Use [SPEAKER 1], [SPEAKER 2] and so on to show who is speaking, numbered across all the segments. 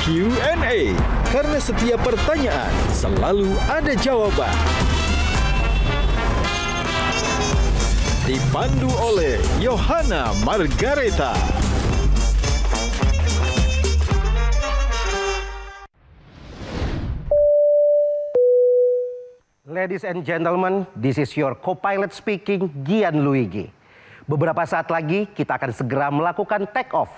[SPEAKER 1] Q&A, karena setiap pertanyaan selalu ada jawaban. Dipandu oleh Yohana Margareta.
[SPEAKER 2] Ladies and gentlemen, this is your co-pilot speaking, Gian Luigi. Beberapa saat lagi kita akan segera melakukan take off.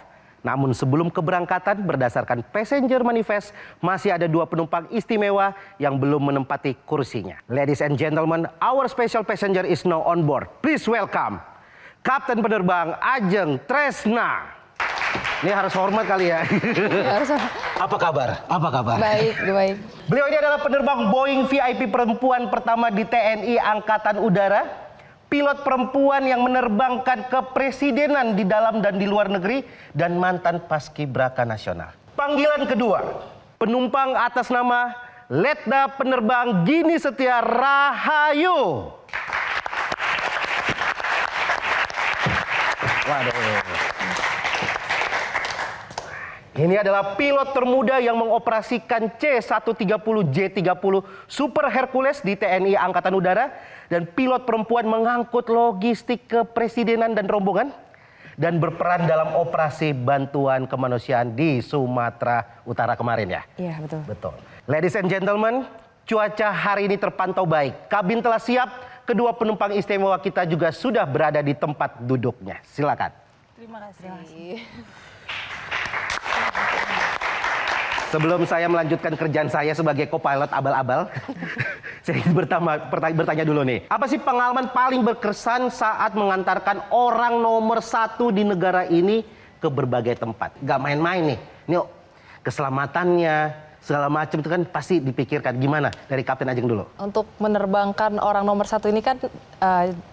[SPEAKER 2] Namun sebelum keberangkatan berdasarkan passenger manifest, masih ada 2 penumpang istimewa yang belum menempati kursinya. Ladies and gentlemen, our special passenger is now on board. Please welcome Kapten Penerbang Ajeng Tresna. Ini harus hormat kali ya. Apa kabar? Apa kabar?
[SPEAKER 3] Baik, baik.
[SPEAKER 2] Beliau ini adalah penerbang Boeing VIP perempuan pertama di TNI Angkatan Udara, pilot perempuan yang menerbangkan kepresidenan di dalam dan di luar negeri, dan mantan paskibraka nasional. Panggilan kedua, penumpang atas nama Letda Penerbang Gini Setia Rahayu. Waduh. Ini adalah pilot termuda yang mengoperasikan C-130J-30 Super Hercules di TNI Angkatan Udara, dan pilot perempuan mengangkut logistik kepresidenan dan rombongan, dan berperan dalam operasi bantuan kemanusiaan di Sumatera Utara kemarin ya?
[SPEAKER 3] Iya, betul.
[SPEAKER 2] Betul. Ladies and gentlemen, cuaca hari ini terpantau baik. Kabin telah siap, kedua penumpang istimewa kita juga sudah berada di tempat duduknya. Silakan.
[SPEAKER 3] Terima kasih.
[SPEAKER 2] Sebelum saya melanjutkan kerjaan saya sebagai co-pilot abal-abal, saya ingin bertanya dulu nih. Apa sih pengalaman paling berkesan saat mengantarkan orang nomor 1 di negara ini ke berbagai tempat? Gak main-main nih. Ini keselamatannya, segala macam itu kan pasti dipikirkan. Gimana dari Kapten Ajeng dulu?
[SPEAKER 3] Untuk menerbangkan orang nomor 1 ini kan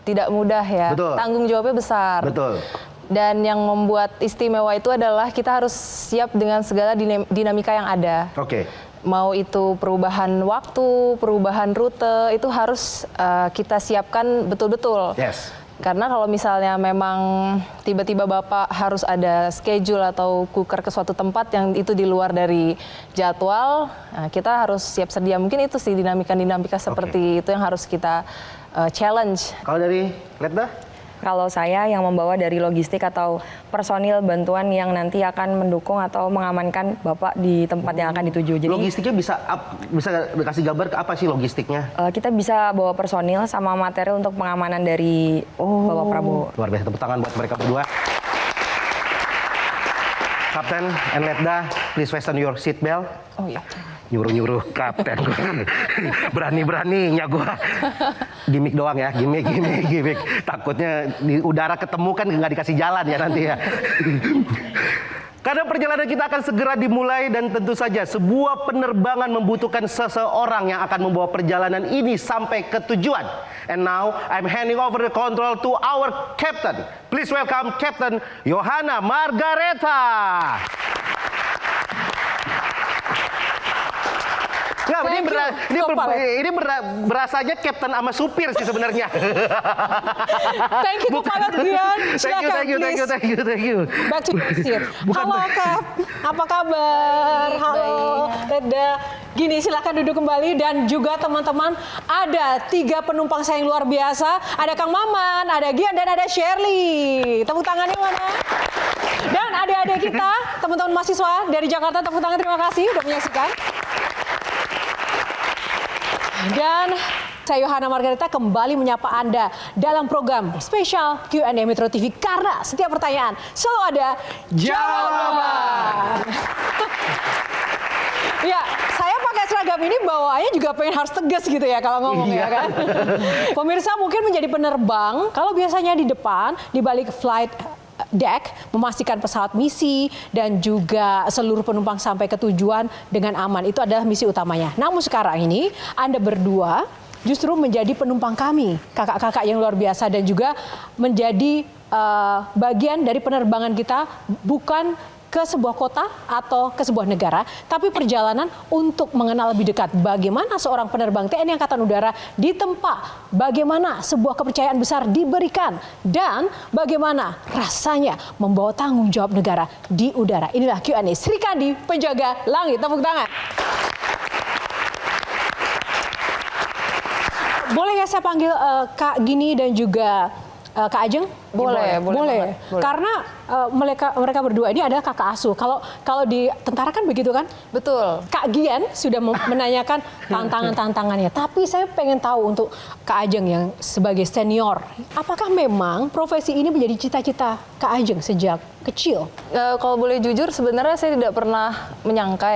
[SPEAKER 3] tidak mudah ya.
[SPEAKER 2] Betul.
[SPEAKER 3] Tanggung jawabnya besar.
[SPEAKER 2] Betul.
[SPEAKER 3] Dan yang membuat istimewa itu adalah kita harus siap dengan segala dinamika yang ada.
[SPEAKER 2] Oke.
[SPEAKER 3] Mau itu perubahan waktu, perubahan rute, itu harus kita siapkan betul-betul.
[SPEAKER 2] Yes.
[SPEAKER 3] Karena kalau misalnya memang tiba-tiba Bapak harus ada schedule atau kuker ke suatu tempat yang itu di luar dari jadwal, nah kita harus siap sedia. Mungkin itu sih dinamika-dinamika seperti itu yang harus kita challenge.
[SPEAKER 2] Kalau dari Letda?
[SPEAKER 4] Kalau saya yang membawa dari logistik atau personil bantuan yang nanti akan mendukung atau mengamankan Bapak di tempat yang akan dituju. Jadi
[SPEAKER 2] logistiknya bisa kasih gambar ke apa sih logistiknya?
[SPEAKER 4] Kita bisa bawa personil sama material untuk pengamanan dari Bapak Prabowo.
[SPEAKER 2] Luar biasa, tepuk tangan buat mereka berdua. Kapten and Letda, please fasten your seat belt.
[SPEAKER 3] Oh iya.
[SPEAKER 2] Nyuruh-nyuruh kapten. Berani-beraninya gua. Gimik doang ya, gimik. Takutnya di udara ketemu kan nggak dikasih jalan ya nanti ya. Karena perjalanan kita akan segera dimulai, dan tentu saja sebuah penerbangan membutuhkan seseorang yang akan membawa perjalanan ini sampai ke tujuan. And now I'm handing over the control to our captain. Please welcome Captain Yohana Margareta. Nggak, ini berasanya Captain sama supir sih sebenarnya.
[SPEAKER 5] Thank you, Pak Gian.
[SPEAKER 2] Thank you.
[SPEAKER 5] Back to seat. Halo, Kap. Apa kabar? Halo, Letda. Gini, silakan duduk kembali, dan juga teman-teman, ada 3 penumpang saya yang luar biasa. Ada Kang Maman, ada Gian, dan ada Shirley. Tepuk tangannya mana? Dan adik-adik kita, teman-teman mahasiswa dari Jakarta, tepuk tangan, terima kasih sudah menyaksikan. Dan saya Yohana Margareta kembali menyapa Anda dalam program spesial Q&A Metro TV, karena setiap pertanyaan selalu ada jawaban. Ya, saya pakai seragam ini bawaannya juga pengen harus tegas gitu ya kalau ngomong ya kan. Pemirsa mungkin menjadi penerbang, kalau biasanya di depan, di balik flight deck, memastikan pesawat misi dan juga seluruh penumpang sampai ke tujuan dengan aman. Itu adalah misi utamanya. Namun sekarang ini Anda berdua justru menjadi penumpang kami, kakak-kakak yang luar biasa, dan juga menjadi bagian dari penerbangan kita, bukan ke sebuah kota atau ke sebuah negara, tapi perjalanan untuk mengenal lebih dekat bagaimana seorang penerbang TNI Angkatan Udara ditempa, bagaimana sebuah kepercayaan besar diberikan, dan bagaimana rasanya membawa tanggung jawab negara di udara. Inilah Q&A Sri Kandi, penjaga langit. Tepuk tangan. Boleh ya saya panggil Kak Gini dan juga Kak Ajeng?
[SPEAKER 3] Boleh.
[SPEAKER 5] Karena mereka berdua ini adalah kakak asuh. Kalau di tentara kan begitu kan?
[SPEAKER 3] Betul.
[SPEAKER 5] Kak Gian sudah menanyakan tantangan-tantangannya. Tapi saya pengen tahu untuk Kak Ajeng yang sebagai senior, apakah memang profesi ini menjadi cita-cita Kak Ajeng sejak kecil?
[SPEAKER 3] Kalau boleh jujur, sebenarnya saya tidak pernah menyangka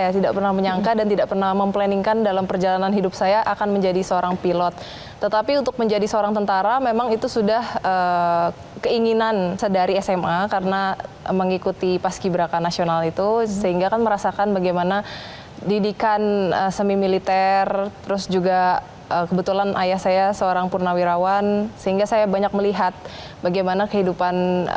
[SPEAKER 3] dan tidak pernah memplanningkan dalam perjalanan hidup saya akan menjadi seorang pilot. Tetapi untuk menjadi seorang tentara memang itu sudah keinginan dari SMA karena mengikuti Paskibraka Nasional itu, sehingga kan merasakan bagaimana didikan semi militer, terus juga kebetulan ayah saya seorang purnawirawan, sehingga saya banyak melihat bagaimana kehidupan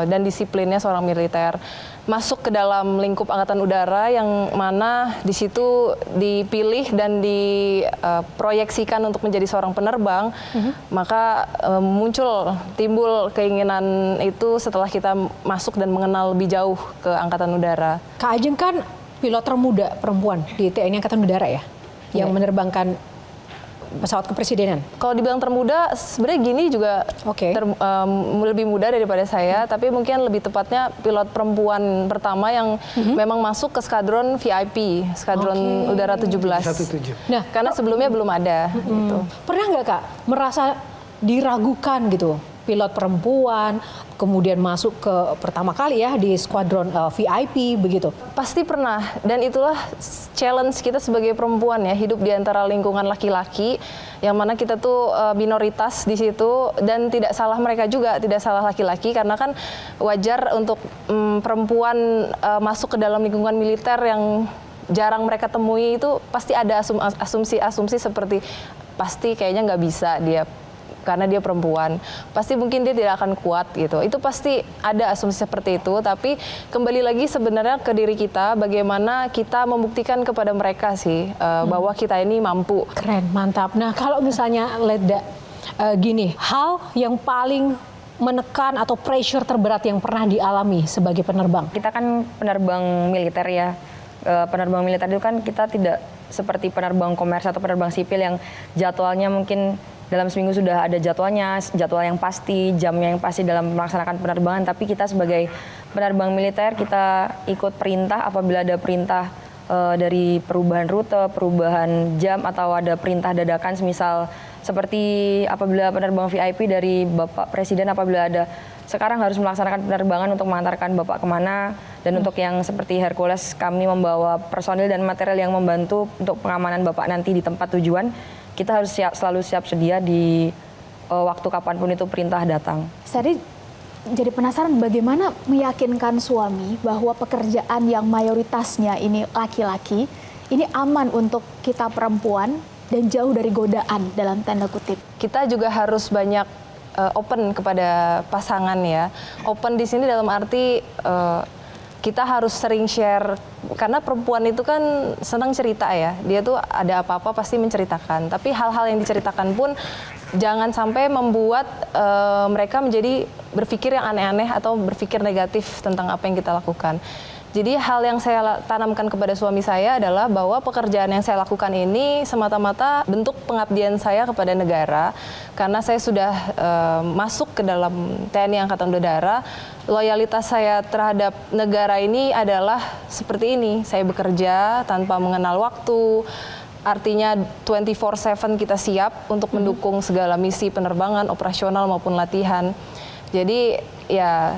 [SPEAKER 3] dan disiplinnya seorang militer. Masuk ke dalam lingkup Angkatan Udara yang mana di situ dipilih dan diproyeksikan untuk menjadi seorang penerbang, maka timbul keinginan itu setelah kita masuk dan mengenal lebih jauh ke Angkatan Udara.
[SPEAKER 5] Kak Ajeng kan pilot termuda perempuan di TNI Angkatan Udara ya, yang menerbangkan pesawat kepresidenan.
[SPEAKER 3] Kalau dibilang termuda, sebenarnya Gini juga lebih muda daripada saya, tapi mungkin lebih tepatnya pilot perempuan pertama yang memang masuk ke skadron VIP, skadron Udara 17. Nah, karena sebelumnya belum ada. Gitu.
[SPEAKER 5] Pernah nggak Kak merasa diragukan gitu, pilot perempuan, kemudian masuk ke pertama kali ya di skuadron VIP begitu?
[SPEAKER 3] Pasti pernah, dan itulah challenge kita sebagai perempuan ya, hidup di antara lingkungan laki-laki, yang mana kita tuh minoritas di situ, dan tidak salah mereka juga, tidak salah laki-laki, karena kan wajar untuk perempuan masuk ke dalam lingkungan militer yang jarang mereka temui, itu pasti ada asumsi-asumsi seperti pasti kayaknya nggak bisa dia, karena dia perempuan, pasti mungkin dia tidak akan kuat gitu. Itu pasti ada asumsi seperti itu, tapi kembali lagi sebenarnya ke diri kita, bagaimana kita membuktikan kepada mereka sih bahwa kita ini mampu.
[SPEAKER 5] Keren, mantap. Nah kalau misalnya Leda gini, hal yang paling menekan atau pressure terberat yang pernah dialami sebagai penerbang?
[SPEAKER 4] Kita kan penerbang militer ya. Penerbang militer itu kan kita tidak seperti penerbang komersial atau penerbang sipil yang jadwalnya mungkin dalam seminggu sudah ada jadwalnya, jadwal yang pasti, jamnya yang pasti dalam melaksanakan penerbangan. Tapi kita sebagai penerbang militer, kita ikut perintah apabila ada perintah dari perubahan rute, perubahan jam, atau ada perintah dadakan, semisal seperti apabila penerbang VIP dari Bapak Presiden, apabila ada sekarang harus melaksanakan penerbangan untuk mengantarkan Bapak kemana, dan untuk yang seperti Hercules, kami membawa personil dan material yang membantu untuk pengamanan Bapak nanti di tempat tujuan. Kita harus selalu siap sedia di waktu kapanpun itu perintah datang.
[SPEAKER 6] Tadi jadi penasaran bagaimana meyakinkan suami bahwa pekerjaan yang mayoritasnya ini laki-laki, ini aman untuk kita perempuan dan jauh dari godaan dalam tanda kutip.
[SPEAKER 3] Kita juga harus banyak open kepada pasangan ya. Open di sini dalam arti kita harus sering share, karena perempuan itu kan senang cerita ya. Dia tuh ada apa-apa pasti menceritakan. Tapi hal-hal yang diceritakan pun jangan sampai membuat mereka menjadi berpikir yang aneh-aneh atau berpikir negatif tentang apa yang kita lakukan. Jadi hal yang saya tanamkan kepada suami saya adalah bahwa pekerjaan yang saya lakukan ini semata-mata bentuk pengabdian saya kepada negara. Karena saya sudah masuk ke dalam TNI Angkatan Udara, loyalitas saya terhadap negara ini adalah seperti ini. Saya bekerja tanpa mengenal waktu, artinya 24/7 kita siap untuk mendukung segala misi penerbangan, operasional maupun latihan. Jadi ya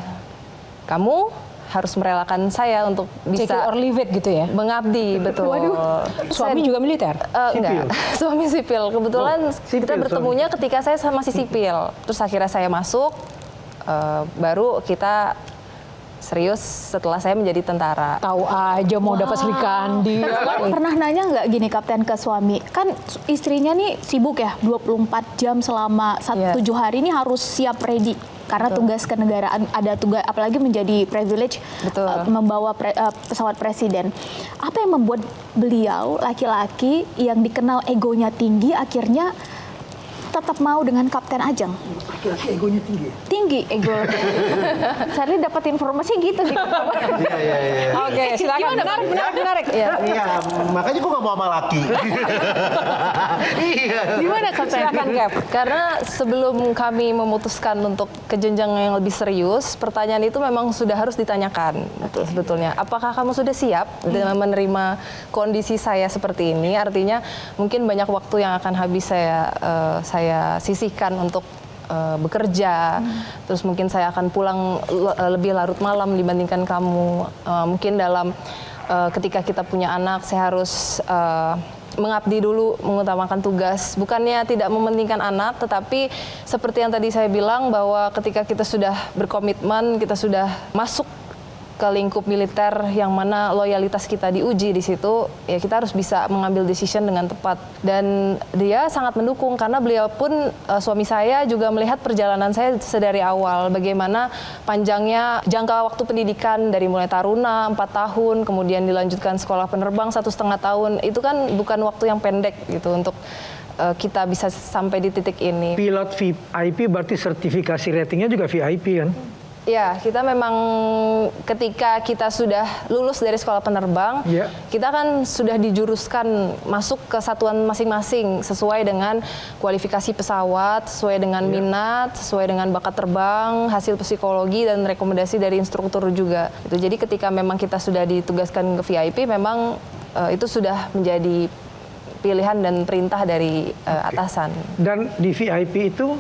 [SPEAKER 3] kamu harus merelakan saya untuk bisa
[SPEAKER 5] take it or leave it gitu ya?
[SPEAKER 3] Mengabdi, betul.
[SPEAKER 5] Waduh, suami juga militer?
[SPEAKER 3] Enggak, suami sipil. Kebetulan kita bertemunya ketika saya masih sipil. Terus akhirnya saya masuk, baru kita serius setelah saya menjadi tentara.
[SPEAKER 5] Tahu aja mau dapat Sri Kandi.
[SPEAKER 6] Pernah nanya nggak gini Kapten ke suami, kan istrinya nih sibuk ya 24 jam selama 7 hari ini harus siap ready. karena tugas kenegaraan, ada tugas apalagi menjadi privilege membawa pesawat presiden. Apa yang membuat beliau laki-laki yang dikenal egonya tinggi akhirnya tetap mau dengan Kapten Ajeng?
[SPEAKER 7] Laki-laki egonya tinggi.
[SPEAKER 6] Tinggi ego. Saya dapat informasi gitu sih.
[SPEAKER 2] Iya.
[SPEAKER 5] Oke, silakan. Menarik.
[SPEAKER 2] Iya, makanya gue gak mau sama laki. Iya.
[SPEAKER 5] Gimana Kapten? Silakan Cap.
[SPEAKER 3] Karena sebelum kami memutuskan untuk ke jenjang yang lebih serius, pertanyaan itu memang sudah harus ditanyakan sebetulnya. Apakah kamu sudah siap dengan menerima kondisi saya seperti ini? Artinya mungkin banyak waktu yang akan habis saya sisihkan untuk bekerja, terus mungkin saya akan pulang lebih larut malam dibandingkan kamu. Mungkin dalam ketika kita punya anak, saya harus mengabdi dulu, mengutamakan tugas. Bukannya tidak mementingkan anak, tetapi seperti yang tadi saya bilang bahwa ketika kita sudah berkomitmen, kita sudah masuk ke lingkup militer yang mana loyalitas kita diuji di situ, ya kita harus bisa mengambil decision dengan tepat. Dan dia sangat mendukung karena beliau pun suami saya juga melihat perjalanan saya sedari awal, bagaimana panjangnya jangka waktu pendidikan dari mulai taruna 4 tahun, kemudian dilanjutkan sekolah penerbang 1,5 tahun. Itu kan bukan waktu yang pendek gitu untuk kita bisa sampai di titik ini.
[SPEAKER 7] Pilot VIP berarti sertifikasi ratingnya juga VIP kan?
[SPEAKER 3] Ya, kita memang ketika kita sudah lulus dari sekolah penerbang, kita kan sudah dijuruskan masuk ke satuan masing-masing sesuai dengan kualifikasi pesawat, sesuai dengan minat, sesuai dengan bakat terbang, hasil psikologi dan rekomendasi dari instruktur juga. Jadi ketika memang kita sudah ditugaskan ke VIP, memang itu sudah menjadi pilihan dan perintah dari atasan.
[SPEAKER 7] Dan di VIP itu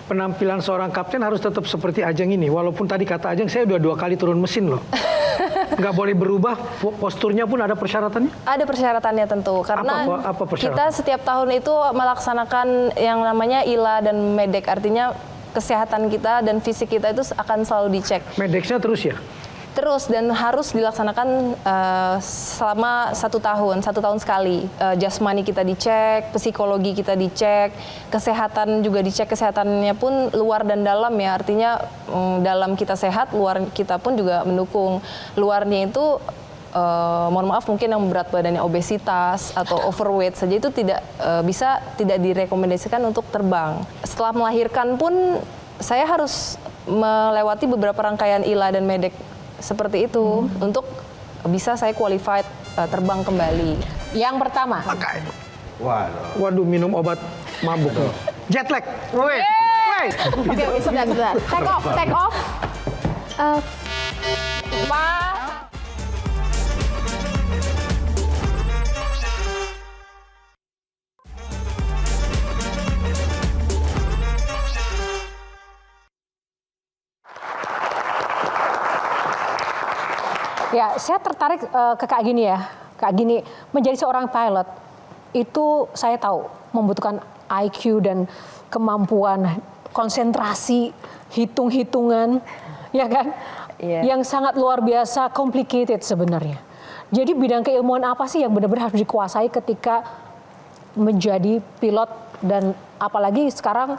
[SPEAKER 7] penampilan seorang kapten harus tetap seperti Ajeng ini. Walaupun tadi kata Ajeng, saya udah 2 kali turun mesin loh. Nggak boleh berubah, posturnya pun ada persyaratannya?
[SPEAKER 3] Ada persyaratannya tentu, karena
[SPEAKER 7] apa
[SPEAKER 3] kita setiap tahun itu melaksanakan yang namanya ILA dan MEDEC. Artinya kesehatan kita dan fisik kita itu akan selalu dicek.
[SPEAKER 7] MEDEC-nya terus ya?
[SPEAKER 3] Terus, dan harus dilaksanakan selama 1 tahun sekali. Jasmani kita dicek, psikologi kita dicek, kesehatan juga dicek. Kesehatannya pun luar dan dalam ya, artinya dalam kita sehat, luar kita pun juga mendukung. Luarnya itu mohon maaf mungkin yang berat badannya obesitas atau overweight saja itu tidak direkomendasikan untuk terbang. Setelah melahirkan pun saya harus melewati beberapa rangkaian ILA dan MEDEC seperti itu untuk bisa saya qualified terbang kembali.
[SPEAKER 5] Yang pertama.
[SPEAKER 7] Waduh, minum obat mabuk. Jet lag.
[SPEAKER 6] Oke, sebentar. Take off.
[SPEAKER 5] Ya, saya tertarik ke Kak Gini ya. Kak Gini, menjadi seorang pilot itu saya tahu membutuhkan IQ dan kemampuan konsentrasi, hitung-hitungan, ya kan? Yang sangat luar biasa, complicated sebenarnya. Jadi bidang keilmuan apa sih yang benar-benar harus dikuasai ketika menjadi pilot, dan apalagi sekarang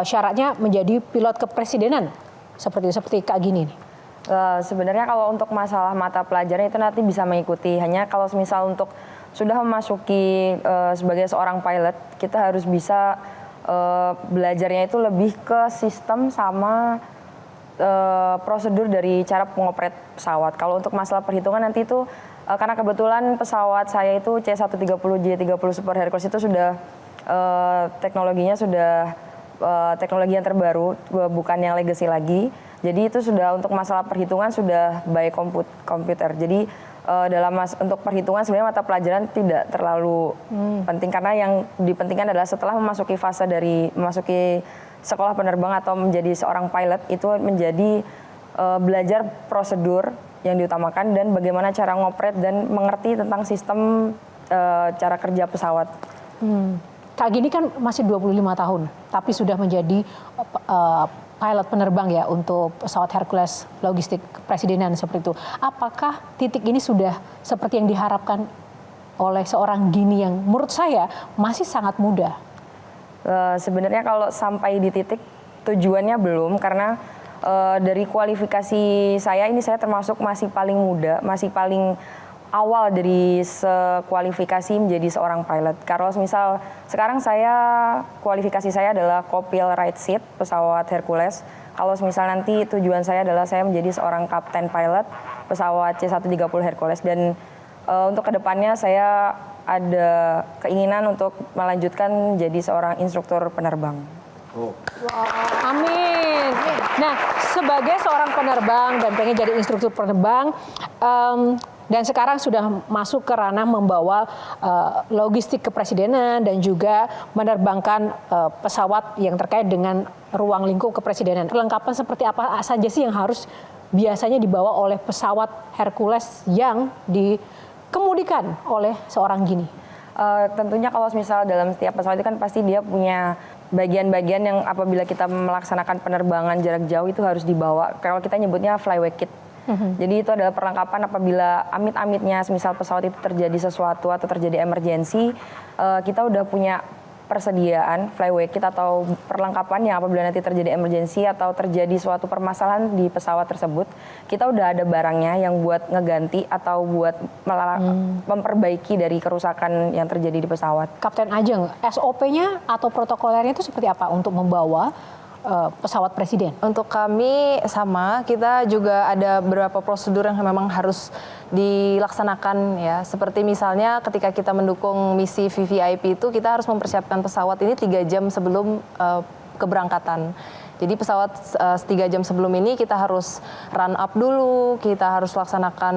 [SPEAKER 5] syaratnya menjadi pilot kepresidenan seperti Kak Gini nih?
[SPEAKER 4] Sebenarnya kalau untuk masalah mata pelajaran itu nanti bisa mengikuti. Hanya kalau misal untuk sudah memasuki sebagai seorang pilot, kita harus bisa belajarnya itu lebih ke sistem sama prosedur dari cara pengoperet pesawat. Kalau untuk masalah perhitungan nanti itu karena kebetulan pesawat saya itu C130J30 Super Hercules itu sudah teknologinya sudah teknologi yang terbaru, bukan yang legacy lagi. Jadi itu sudah untuk masalah perhitungan sudah by komputer. Jadi untuk perhitungan sebenarnya mata pelajaran tidak terlalu penting, karena yang dipentingkan adalah setelah memasuki fase dari memasuki sekolah penerbang atau menjadi seorang pilot itu menjadi belajar prosedur yang diutamakan dan bagaimana cara ngopret dan mengerti tentang sistem cara kerja pesawat.
[SPEAKER 5] Kak Gini kan masih 25 tahun, tapi sudah menjadi pilot penerbang ya untuk pesawat Hercules logistik kepresidenan seperti itu. Apakah titik ini sudah seperti yang diharapkan oleh seorang Gini yang menurut saya masih sangat muda?
[SPEAKER 4] Sebenarnya kalau sampai di titik tujuannya belum, karena dari kualifikasi saya ini saya termasuk masih paling muda, masih paling awal dari sekualifikasi menjadi seorang pilot. Kalau misal sekarang kualifikasi saya adalah co-pilot right seat pesawat Hercules. Kalau misal nanti tujuan saya adalah saya menjadi seorang kapten pilot pesawat C-130 Hercules, dan untuk kedepannya saya ada keinginan untuk melanjutkan jadi seorang instruktur penerbang.
[SPEAKER 5] Amin. Nah, sebagai seorang penerbang dan pengen jadi instruktur penerbang, dan sekarang sudah masuk ke ranah membawa logistik kepresidenan dan juga menerbangkan pesawat yang terkait dengan ruang lingkup kepresidenan. Perlengkapan seperti apa saja sih yang harus biasanya dibawa oleh pesawat Hercules yang dikemudikan oleh seorang Gini?
[SPEAKER 4] Tentunya kalau misal dalam setiap pesawat itu kan pasti dia punya bagian-bagian yang apabila kita melaksanakan penerbangan jarak jauh itu harus dibawa. Kalau kita nyebutnya flyway kit. Jadi itu adalah perlengkapan apabila amit-amitnya misal pesawat itu terjadi sesuatu atau terjadi emergensi, kita udah punya persediaan flyway kit atau perlengkapan yang apabila nanti terjadi emergensi atau terjadi suatu permasalahan di pesawat tersebut, kita udah ada barangnya yang buat ngeganti atau buat memperbaiki dari kerusakan yang terjadi di pesawat.
[SPEAKER 5] Kapten Ajeng, SOP-nya atau protokolernya itu seperti apa untuk membawa pesawat presiden?
[SPEAKER 3] Untuk kami sama, kita juga ada beberapa prosedur yang memang harus dilaksanakan ya. Seperti misalnya ketika kita mendukung misi VVIP itu kita harus mempersiapkan pesawat ini 3 jam sebelum keberangkatan. Jadi pesawat 3 jam sebelum ini kita harus run up dulu, kita harus laksanakan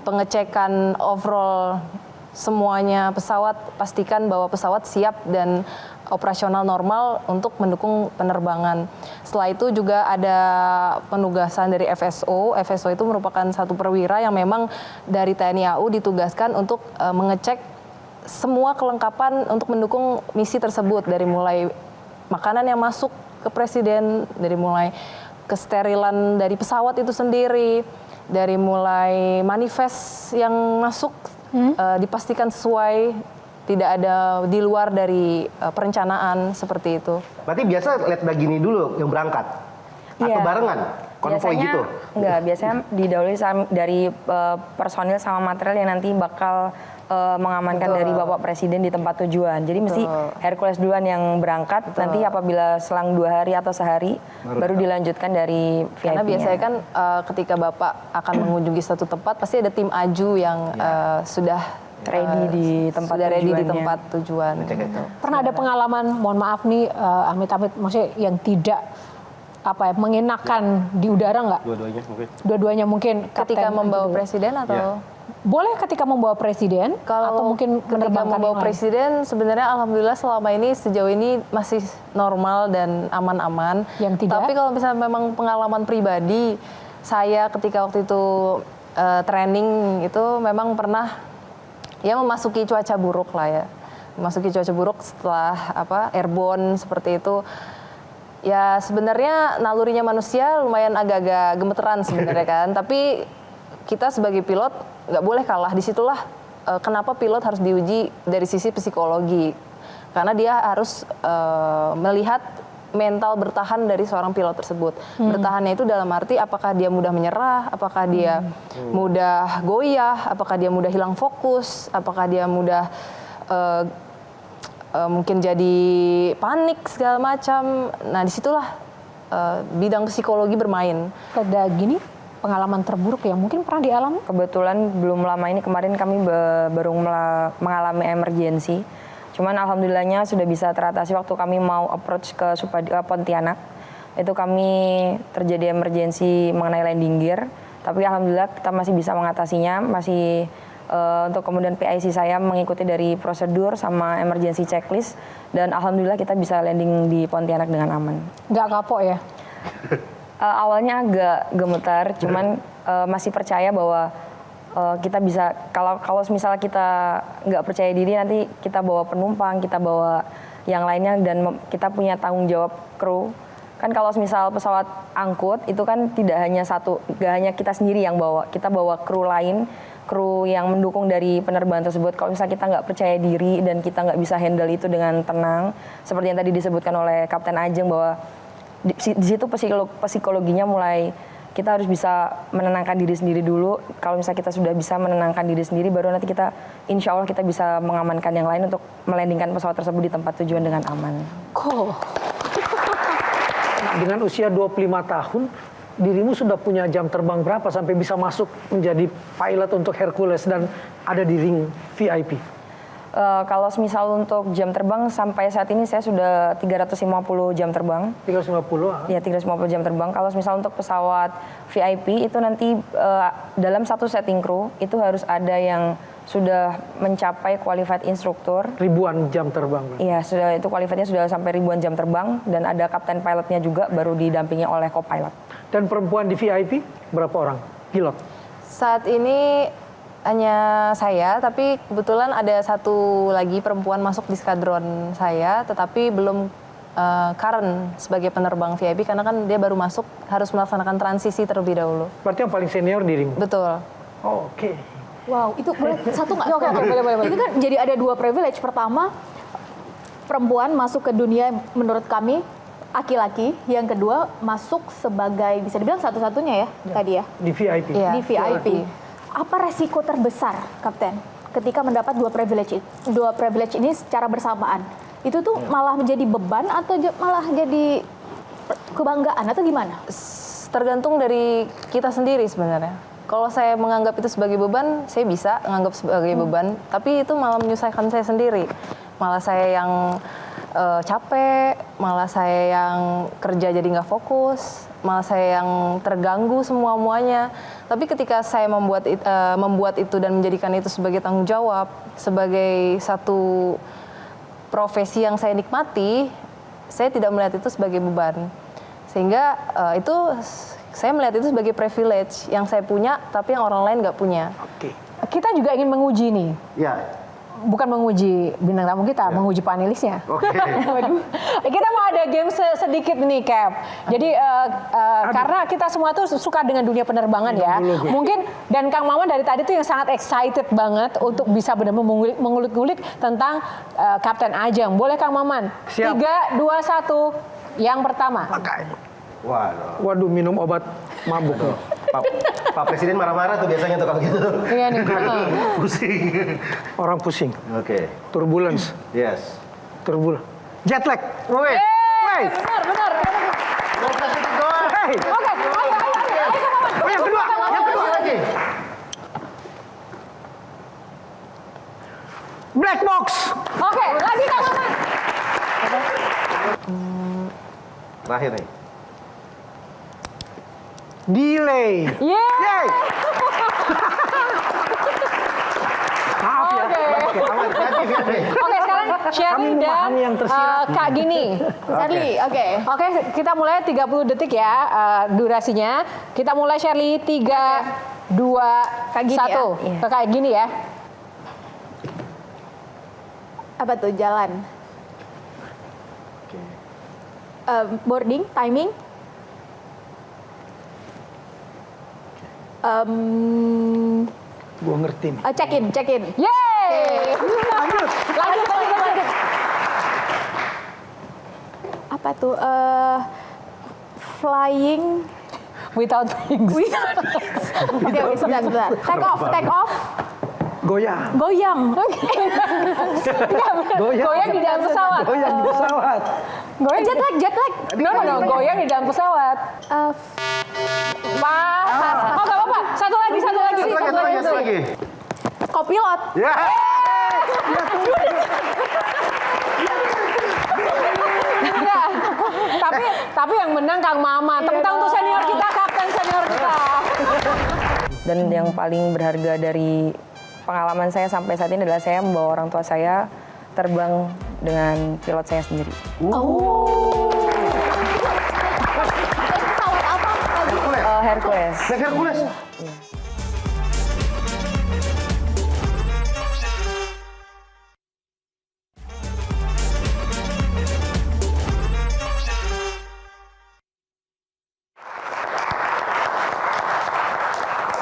[SPEAKER 3] pengecekan overall semuanya pesawat, pastikan bahwa pesawat siap dan operasional normal untuk mendukung penerbangan. Setelah itu juga ada penugasan dari FSO. FSO itu merupakan satu perwira yang memang dari TNI AU ditugaskan untuk mengecek semua kelengkapan untuk mendukung misi tersebut, dari mulai makanan yang masuk ke presiden, dari mulai kesterilan dari pesawat itu sendiri, dari mulai manifest yang masuk dipastikan sesuai, tidak ada di luar dari perencanaan seperti itu.
[SPEAKER 2] Berarti biasa Letda Gini dulu yang berangkat? Atau barengan? Konvoy
[SPEAKER 4] biasanya,
[SPEAKER 2] gitu?
[SPEAKER 4] Enggak, biasanya didahului dari personil sama material yang nanti bakal mengamankan dari Bapak Presiden di tempat tujuan. Jadi mesti Hercules duluan yang berangkat, nanti apabila selang 2 hari atau sehari baru dilanjutkan dari VIP-nya.
[SPEAKER 3] Karena biasanya kan ketika Bapak akan mengunjungi satu tempat pasti ada tim aju yang sudah
[SPEAKER 4] ready di tempat
[SPEAKER 3] tujuan. Gitu.
[SPEAKER 5] Pernah ada pengalaman, mohon maaf nih, amit-amit maksudnya yang tidak mengenakan di udara nggak? Dua-duanya mungkin.
[SPEAKER 3] Ketika membawa presiden atau?
[SPEAKER 5] Boleh ketika membawa presiden, atau mungkin
[SPEAKER 3] ketika membawa presiden, sebenarnya alhamdulillah selama ini sejauh ini masih normal dan aman-aman.
[SPEAKER 5] Yang tidak?
[SPEAKER 3] Tapi kalau misalnya memang pengalaman pribadi, saya ketika waktu itu training itu memang pernah memasuki cuaca buruk lah ya. Memasuki cuaca buruk setelah airborne seperti itu. Ya sebenarnya nalurinya manusia lumayan agak-agak gemeteran sebenarnya kan. Tapi kita sebagai pilot nggak boleh kalah. Disitulah kenapa pilot harus diuji dari sisi psikologi. Karena dia harus melihat mental bertahan dari seorang pilot tersebut. Bertahannya itu dalam arti apakah dia mudah menyerah, apakah dia mudah goyah, apakah dia mudah hilang fokus, apakah dia mudah mungkin jadi panik segala macam. Nah disitulah bidang psikologi bermain.
[SPEAKER 5] Ada gini pengalaman terburuk yang mungkin pernah dialami?
[SPEAKER 4] Kebetulan belum lama ini kemarin kami baru mengalami emergensi. Cuman alhamdulillahnya sudah bisa teratasi waktu kami mau approach ke Pontianak. Itu kami terjadi emergensi mengenai landing gear. Tapi alhamdulillah kita masih bisa mengatasinya. Masih untuk kemudian PIC saya mengikuti dari prosedur sama emergency checklist. Dan alhamdulillah kita bisa landing di Pontianak dengan aman.
[SPEAKER 5] Nggak kapok ya?
[SPEAKER 4] Awalnya agak gemetar, cuman masih percaya bahwa kita bisa, kalau misalnya kita nggak percaya diri, nanti kita bawa penumpang, kita bawa yang lainnya, dan kita punya tanggung jawab kru. Kan kalau misal pesawat angkut, itu kan tidak hanya kita sendiri yang bawa, kita bawa kru lain kru yang mendukung dari penerbangan tersebut. Kalau misalnya kita nggak percaya diri dan kita nggak bisa handle itu dengan tenang, seperti yang tadi disebutkan oleh Kapten Ajeng bahwa di situ psikologinya mulai kita harus bisa menenangkan diri sendiri dulu. Kalau misalnya kita sudah bisa menenangkan diri sendiri, baru nanti kita insya Allah kita bisa mengamankan yang lain untuk melandingkan pesawat tersebut di tempat tujuan dengan aman.
[SPEAKER 5] Cool.
[SPEAKER 7] Dengan usia 25 tahun, dirimu sudah punya jam terbang berapa sampai bisa masuk menjadi pilot untuk Hercules dan ada di ring VIP?
[SPEAKER 4] Kalau misal untuk jam terbang sampai saat ini saya sudah 350 jam terbang.
[SPEAKER 7] 350?
[SPEAKER 4] Ya, 350 jam terbang. Kalau misal untuk pesawat VIP itu nanti dalam satu setting kru itu harus ada yang sudah mencapai qualified instruktur.
[SPEAKER 7] Ribuan jam terbang.
[SPEAKER 4] Iya, sudah itu qualified-nya sudah sampai ribuan jam terbang dan ada kapten pilotnya juga baru didampingi oleh co-pilot.
[SPEAKER 7] Dan perempuan di VIP berapa orang? Pilot?
[SPEAKER 3] Saat ini hanya saya, tapi kebetulan ada satu lagi perempuan masuk di skadron saya, tetapi belum current sebagai penerbang VIP karena kan dia baru masuk, harus melaksanakan transisi terlebih dahulu.
[SPEAKER 7] Berarti yang paling senior di ring?
[SPEAKER 3] Betul.
[SPEAKER 7] Oh, oke.
[SPEAKER 6] Wow, itu boleh satu nggak?
[SPEAKER 5] Oke, boleh.
[SPEAKER 6] Itu kan jadi ada dua privilege. Pertama, perempuan masuk ke dunia menurut kami laki-laki. Yang kedua, masuk sebagai bisa dibilang satu-satunya ya tadi ya
[SPEAKER 7] Di VIP?
[SPEAKER 3] Iya.
[SPEAKER 6] di VIP. Apa resiko terbesar, Kapten, ketika mendapat dua privilege ini secara bersamaan? Itu tuh malah menjadi beban atau malah jadi kebanggaan atau gimana?
[SPEAKER 3] Tergantung dari kita sendiri sebenarnya. Kalau saya menganggap itu sebagai beban, saya bisa menganggap sebagai beban, tapi itu malah menyusahkan saya sendiri. Malah saya yang capek, malah saya yang kerja jadi nggak fokus, malah saya yang terganggu semua-muanya. Tapi ketika saya membuat itu dan menjadikan itu sebagai tanggung jawab, sebagai satu profesi yang saya nikmati, saya tidak melihat itu sebagai beban. Sehingga itu saya melihat itu sebagai privilege yang saya punya, tapi yang orang lain nggak punya.
[SPEAKER 7] Oke.
[SPEAKER 5] Kita juga ingin menguji nih.
[SPEAKER 2] Ya.
[SPEAKER 5] Bukan menguji bintang tamu kita, menguji panelisnya.
[SPEAKER 2] Oke.
[SPEAKER 5] Kita mau ada game sedikit nih, Cap. Jadi karena kita semua tuh suka dengan dunia penerbangan ya. Mungkin dan Kang Maman dari tadi tuh yang sangat excited banget untuk bisa benar-benar mengulik-ngulik tentang Kapten Ajeng. Boleh Kang Maman?
[SPEAKER 7] Siap.
[SPEAKER 5] 3, 2, 1. Yang pertama.
[SPEAKER 7] Waduh, minum obat mabuk.
[SPEAKER 2] Pak Presiden marah-marah tuh biasanya tuh kalau gitu.
[SPEAKER 5] Iya nih.
[SPEAKER 2] Pusing.
[SPEAKER 7] Orang pusing.
[SPEAKER 2] Oke.
[SPEAKER 7] Turbulence.
[SPEAKER 2] Yes.
[SPEAKER 7] Turbulence. Jet lag.
[SPEAKER 2] Wait. Wait.
[SPEAKER 5] Benar.
[SPEAKER 7] Hey.
[SPEAKER 5] Oke, ayo.
[SPEAKER 7] Oh, yang kedua.
[SPEAKER 2] Lagi.
[SPEAKER 7] Black box.
[SPEAKER 5] Oke, lagi Kang Maman.
[SPEAKER 2] Terakhir nih.
[SPEAKER 7] Delay.
[SPEAKER 5] Yeay.
[SPEAKER 7] Maaf ya.
[SPEAKER 5] Oke.
[SPEAKER 2] Aman, kreatif ya, Dre.
[SPEAKER 5] Oke, sekarang Sherly
[SPEAKER 7] Kami
[SPEAKER 5] dan
[SPEAKER 7] memahami yang tersirat.
[SPEAKER 5] Kak Gini.
[SPEAKER 6] Sherly, oke.
[SPEAKER 5] Oke, kita mulai 30 detik ya durasinya. Kita mulai Sherly 3, 2,
[SPEAKER 6] Kak Gini
[SPEAKER 5] 1.
[SPEAKER 6] ya?
[SPEAKER 4] Iya.
[SPEAKER 5] Ke Kak Gini ya.
[SPEAKER 6] Apa tuh jalan? Boarding, timing.
[SPEAKER 7] Gua ngerti nih.
[SPEAKER 6] Check in.
[SPEAKER 5] Yeay.
[SPEAKER 7] Lanjut.
[SPEAKER 5] Lanjut.
[SPEAKER 6] Apa tuh? Flying.
[SPEAKER 5] Without wings.
[SPEAKER 6] Oke, sebentar. Take off.
[SPEAKER 7] Goyang.
[SPEAKER 6] Goyang.
[SPEAKER 5] Goyang di dalam pesawat.
[SPEAKER 7] Goyang di pesawat.
[SPEAKER 5] Goyang
[SPEAKER 6] Jet lag.
[SPEAKER 5] No, goyang di dalam pesawat. Pas. Oh, nggak apa-apa. Satu lagi.
[SPEAKER 2] Satu lagi.
[SPEAKER 6] Kopilot.
[SPEAKER 2] Ya.
[SPEAKER 5] Enggak. Tapi yang menang Kang Mama. Tepuk tangan untuk senior kita, kapten senior kita.
[SPEAKER 4] Dan yang paling berharga dari pengalaman saya sampai saat ini adalah saya membawa orang tua saya terbang dengan pilot saya sendiri.
[SPEAKER 6] Pesawat apa?
[SPEAKER 4] Hercules.
[SPEAKER 2] Hercules.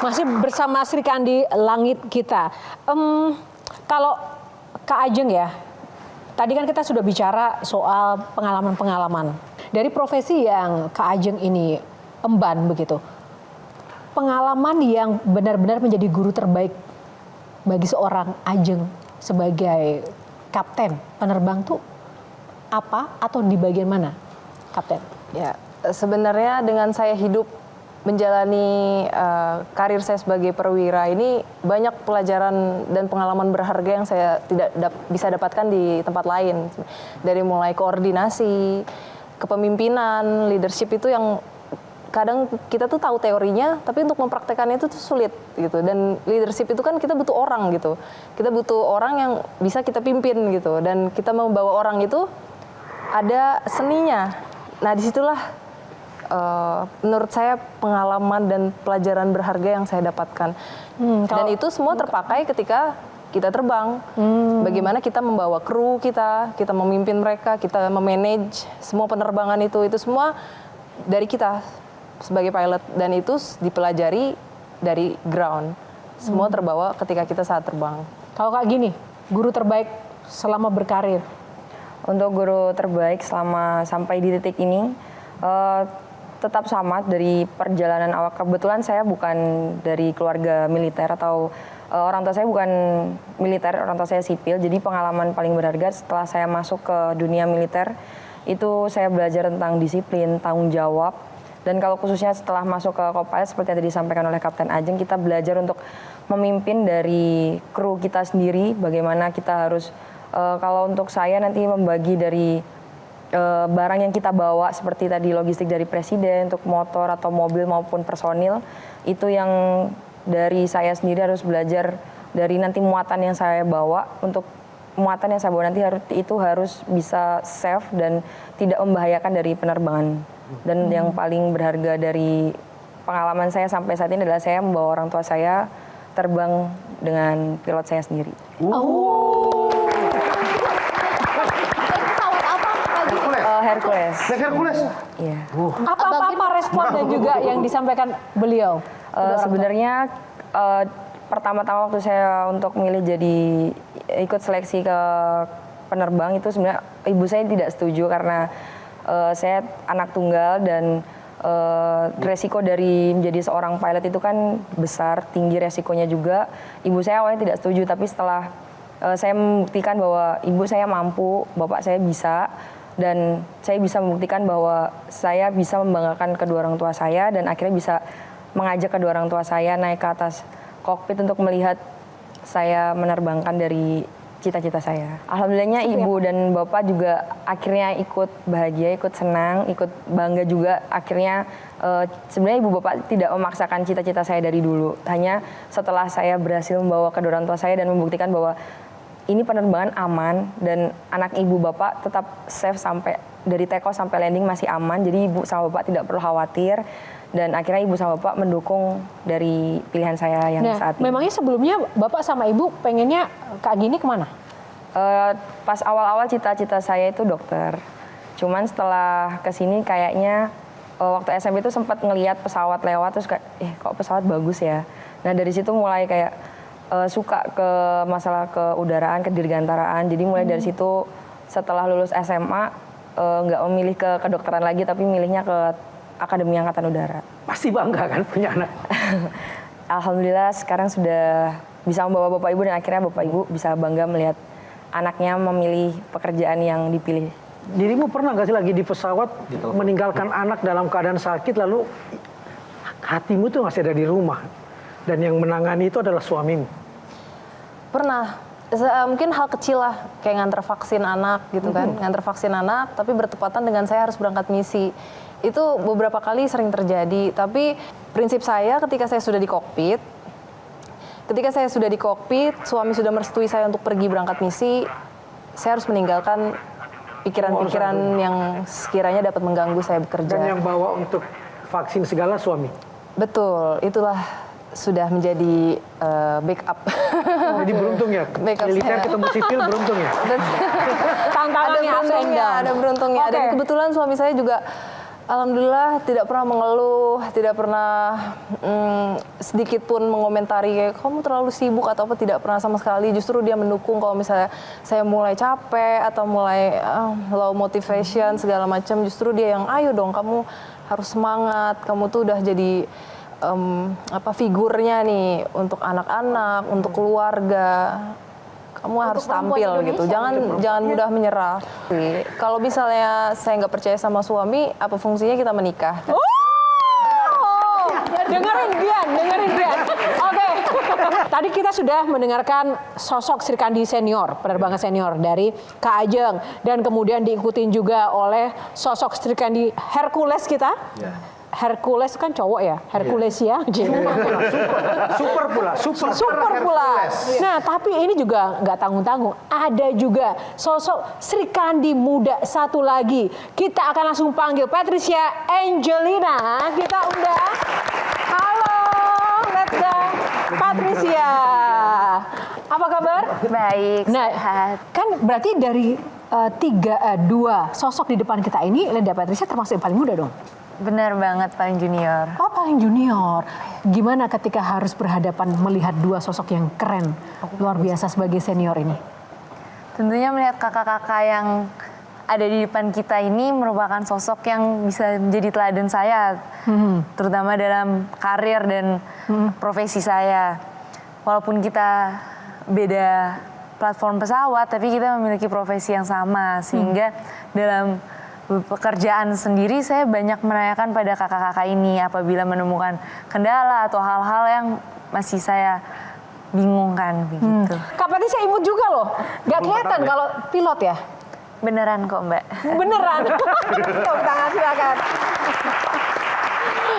[SPEAKER 5] Masih bersama Sri Kandi Langit kita. Kalau Kak Ajeng ya, tadi kan kita sudah bicara soal pengalaman-pengalaman. Dari profesi yang Kak Ajeng ini emban begitu. Pengalaman yang benar-benar menjadi guru terbaik bagi seorang Ajeng sebagai kapten penerbang tuh apa atau di bagian mana, Kapten?
[SPEAKER 3] Ya, sebenarnya dengan saya hidup menjalani karir saya sebagai perwira ini banyak pelajaran dan pengalaman berharga yang saya tidak bisa dapatkan di tempat lain. Dari mulai koordinasi, kepemimpinan, leadership itu yang kadang kita tuh tahu teorinya, tapi untuk mempraktekannya itu tuh sulit gitu. Dan leadership itu kan kita butuh orang gitu. Kita butuh orang yang bisa kita pimpin gitu. Dan kita membawa orang itu ada seninya. Nah disitulah menurut saya pengalaman dan pelajaran berharga yang saya dapatkan. Dan itu semua terpakai ketika kita terbang. Bagaimana kita membawa kru kita memimpin mereka, kita memanage semua penerbangan itu semua dari kita sebagai pilot, dan itu dipelajari dari ground. Semua terbawa ketika kita saat terbang.
[SPEAKER 5] Kalau Kak Gini, guru terbaik selama berkarir?
[SPEAKER 4] Untuk guru terbaik selama sampai di titik ini tetap sama dari perjalanan awal. Kebetulan saya bukan dari keluarga militer atau orang tua saya bukan militer, orang tua saya sipil. Jadi pengalaman paling berharga setelah saya masuk ke dunia militer itu saya belajar tentang disiplin, tanggung jawab. Dan kalau khususnya setelah masuk ke Copilot seperti yang tadi disampaikan oleh Kapten Ajeng, kita belajar untuk memimpin dari kru kita sendiri, bagaimana kita harus, kalau untuk saya nanti membagi dari barang yang kita bawa seperti tadi logistik dari presiden, untuk motor atau mobil maupun personil, itu yang dari saya sendiri harus belajar dari nanti muatan yang saya bawa, untuk muatan yang saya bawa nanti itu harus bisa safe dan tidak membahayakan dari penerbangan. Dan yang paling berharga dari pengalaman saya sampai saat ini adalah saya membawa orang tua saya terbang dengan pilot saya sendiri.
[SPEAKER 6] Pesawat apa lagi?
[SPEAKER 4] Hercules.
[SPEAKER 2] Hercules.
[SPEAKER 4] Iya.
[SPEAKER 5] Apa respon dan juga yang disampaikan beliau?
[SPEAKER 4] Sebenarnya pertama-tama waktu saya untuk milih jadi ikut seleksi ke penerbang itu sebenarnya ibu saya tidak setuju karena saya anak tunggal dan resiko dari menjadi seorang pilot itu kan besar, tinggi resikonya juga. Ibu saya awalnya tidak setuju, tapi setelah saya membuktikan bahwa ibu saya mampu, bapak saya bisa, dan saya bisa membuktikan bahwa saya bisa membanggakan kedua orang tua saya, dan akhirnya bisa mengajak kedua orang tua saya naik ke atas kokpit untuk melihat saya menerbangkan dari cita-cita saya. Alhamdulillahnya ibu dan bapak juga akhirnya ikut bahagia, ikut senang, ikut bangga juga. Akhirnya sebenarnya ibu bapak tidak memaksakan cita-cita saya dari dulu. Hanya setelah saya berhasil membawa kedua orang tua saya dan membuktikan bahwa ini penerbangan aman dan anak ibu bapak tetap safe sampai dari take off sampai landing masih aman. Jadi ibu sama bapak tidak perlu khawatir. Dan akhirnya ibu sama bapak mendukung dari pilihan saya yang saat ini.
[SPEAKER 5] Memangnya sebelumnya bapak sama ibu pengennya Kak Gini kemana?
[SPEAKER 4] Pas awal-awal cita-cita saya itu dokter. Cuman setelah kesini kayaknya waktu SMP itu sempat ngelihat pesawat lewat terus kayak, kok pesawat bagus ya. Nah dari situ mulai kayak suka ke masalah keudaraan, kedirgantaraan. Jadi mulai dari situ setelah lulus SMA nggak memilih ke kedokteran lagi tapi milihnya ke Akademi Angkatan Udara.
[SPEAKER 7] Pasti bangga kan punya anak?
[SPEAKER 4] Alhamdulillah sekarang sudah bisa membawa bapak ibu dan akhirnya bapak ibu bisa bangga melihat anaknya memilih pekerjaan yang dipilih.
[SPEAKER 7] Dirimu pernah nggak sih lagi di pesawat meninggalkan anak dalam keadaan sakit lalu hatimu tuh masih ada di rumah dan yang menangani itu adalah suamimu?
[SPEAKER 3] Pernah. Mungkin hal kecil lah, kayak nganter vaksin anak gitu kan. Nganter vaksin anak, tapi bertepatan dengan saya harus berangkat misi. Itu beberapa kali sering terjadi, tapi prinsip saya ketika saya sudah di kokpit, suami sudah merestui saya untuk pergi berangkat misi, saya harus meninggalkan pikiran-pikiran yang sekiranya dapat mengganggu saya bekerja.
[SPEAKER 7] Dan yang bawa untuk vaksin segala suami?
[SPEAKER 3] Betul, itulah sudah menjadi backup.
[SPEAKER 7] Jadi beruntung ya, militer ketemu sipil beruntung ya?
[SPEAKER 5] Tantangannya
[SPEAKER 3] ada beruntungnya. Dan kebetulan suami saya juga Alhamdulillah tidak pernah mengeluh, tidak pernah sedikit pun mengomentari kayak kamu terlalu sibuk atau apa, tidak pernah sama sekali. Justru dia mendukung kalau misalnya saya mulai capek atau mulai low motivation segala macam. Justru dia yang ayo dong kamu harus semangat, kamu tuh udah jadi figurnya nih untuk anak-anak, untuk keluarga. Kamu harus tampil gitu, jangan mudah menyerah. Kalau misalnya saya nggak percaya sama suami, apa fungsinya kita menikah?
[SPEAKER 5] Dengerin Dian. Oke. Tadi kita sudah mendengarkan sosok Sri Kandi senior, penerbangan senior dari Kak Ajeng, dan kemudian diikutin juga oleh sosok Sri Kandi Hercules kita. Hercules kan cowok ya, Hercules ya.
[SPEAKER 7] Super pula.
[SPEAKER 5] Nah, tapi ini juga nggak tanggung-tanggung. Ada juga sosok Sri Kandi muda satu lagi. Kita akan langsung panggil Patricia Angelina. Kita undang. Halo, let's go. Patricia. Apa kabar?
[SPEAKER 8] Baik,
[SPEAKER 5] Nah,
[SPEAKER 8] sehat.
[SPEAKER 5] kan berarti dari dua sosok di depan kita ini, Leda Patricia termasuk yang paling muda dong?
[SPEAKER 8] Benar banget, paling junior.
[SPEAKER 5] Oh, paling junior. Gimana ketika harus berhadapan melihat dua sosok yang keren, luar biasa sebagai senior ini?
[SPEAKER 8] Tentunya melihat kakak-kakak yang ada di depan kita ini merupakan sosok yang bisa menjadi teladan saya, terutama dalam karir dan profesi saya. Walaupun kita beda platform pesawat, tapi kita memiliki profesi yang sama, sehingga dalam pekerjaan sendiri saya banyak menanyakan pada kakak-kakak ini apabila menemukan kendala atau hal-hal yang masih saya bingungkan begitu.
[SPEAKER 5] Kak Patricia imut juga loh, nggak kelihatan kalau pilot ya?
[SPEAKER 8] Beneran kok Mbak.
[SPEAKER 5] Beneran. Tepuk tangan silakan.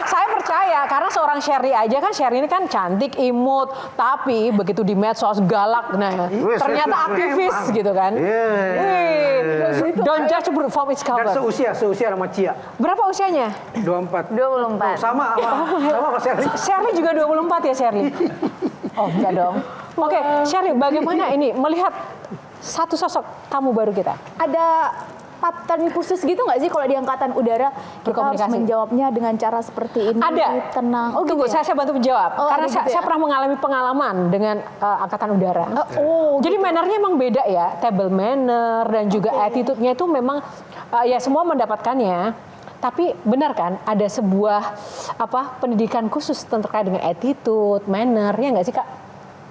[SPEAKER 5] Saya percaya karena seorang Sherry aja kan, Sherry ini kan cantik, imut, tapi begitu di medsos galak, nah ternyata aktivis gitu kan. Don't judge a book from its cover.
[SPEAKER 7] Dan seusia sama Cia.
[SPEAKER 5] Berapa usianya?
[SPEAKER 7] 24.
[SPEAKER 8] 24.
[SPEAKER 7] Sama Sherly.
[SPEAKER 5] Sherly juga 24 ya Sherly? Oh enggak dong. Oke, Sherly bagaimana ini melihat satu sosok tamu baru kita?
[SPEAKER 6] Ada pattern khusus gitu nggak sih kalau di angkatan udara kita harus
[SPEAKER 5] Berkomunikasi.
[SPEAKER 6] menjawabnya dengan cara seperti ini?
[SPEAKER 5] Ada.
[SPEAKER 6] Tenang. Oh,
[SPEAKER 5] Tunggu,
[SPEAKER 6] gitu ya?
[SPEAKER 5] saya bantu menjawab.
[SPEAKER 6] Oh,
[SPEAKER 5] Karena
[SPEAKER 6] ada gitu
[SPEAKER 5] saya
[SPEAKER 6] ya?
[SPEAKER 5] pernah mengalami pengalaman dengan angkatan udara. Jadi
[SPEAKER 6] gitu.
[SPEAKER 5] mannernya emang beda ya, table manner dan juga attitude-nya itu memang ya semua mendapatkannya. Tapi benar kan ada sebuah pendidikan khusus terkait dengan attitude, manner, ya nggak sih Kak?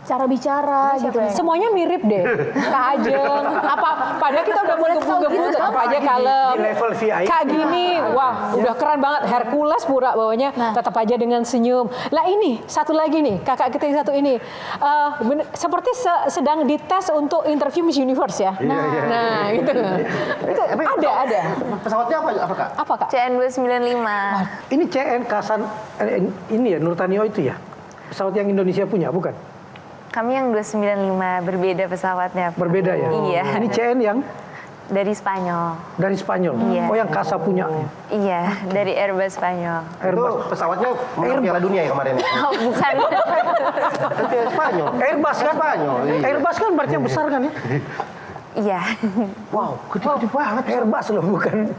[SPEAKER 6] Cara bicara gitu.
[SPEAKER 5] Semuanya mirip deh. Kak Ajeng, padahal kita udah mulai gebu-gebu, apa aja kalem.
[SPEAKER 7] Di level VIP.
[SPEAKER 5] Kak gini, wah udah keren banget. Hercules pura bawahnya, tetap aja dengan senyum. Lah ini, satu lagi nih, kakak kita yang satu ini. Seperti sedang dites untuk interview Miss Universe ya. Nah, gitu. Itu ada.
[SPEAKER 2] Pesawatnya apa Kak?
[SPEAKER 5] Apa Kak?
[SPEAKER 8] CN 295.
[SPEAKER 7] Ini CN Kasan, ini ya Nurtanio itu ya? Pesawat yang Indonesia punya, bukan?
[SPEAKER 8] Kami yang 295 berbeda pesawatnya.
[SPEAKER 7] Berbeda ya?
[SPEAKER 8] Iya.
[SPEAKER 7] Ini CN yang
[SPEAKER 8] Dari Spanyol.
[SPEAKER 7] dari Spanyol?
[SPEAKER 8] Iya.
[SPEAKER 7] Oh yang Kasa punya?
[SPEAKER 8] Iya, dari Airbus Spanyol.
[SPEAKER 2] Itu pesawatnya menang Piala Dunia ya kemarin?
[SPEAKER 8] Oh, bukan.
[SPEAKER 2] Itu Spanyol.
[SPEAKER 7] Airbus kan?
[SPEAKER 2] Spanyol. Iya.
[SPEAKER 7] Airbus kan berarti yang besar kan ya?
[SPEAKER 8] Iya.
[SPEAKER 2] Wow, gede banget.
[SPEAKER 7] Airbus loh, bukan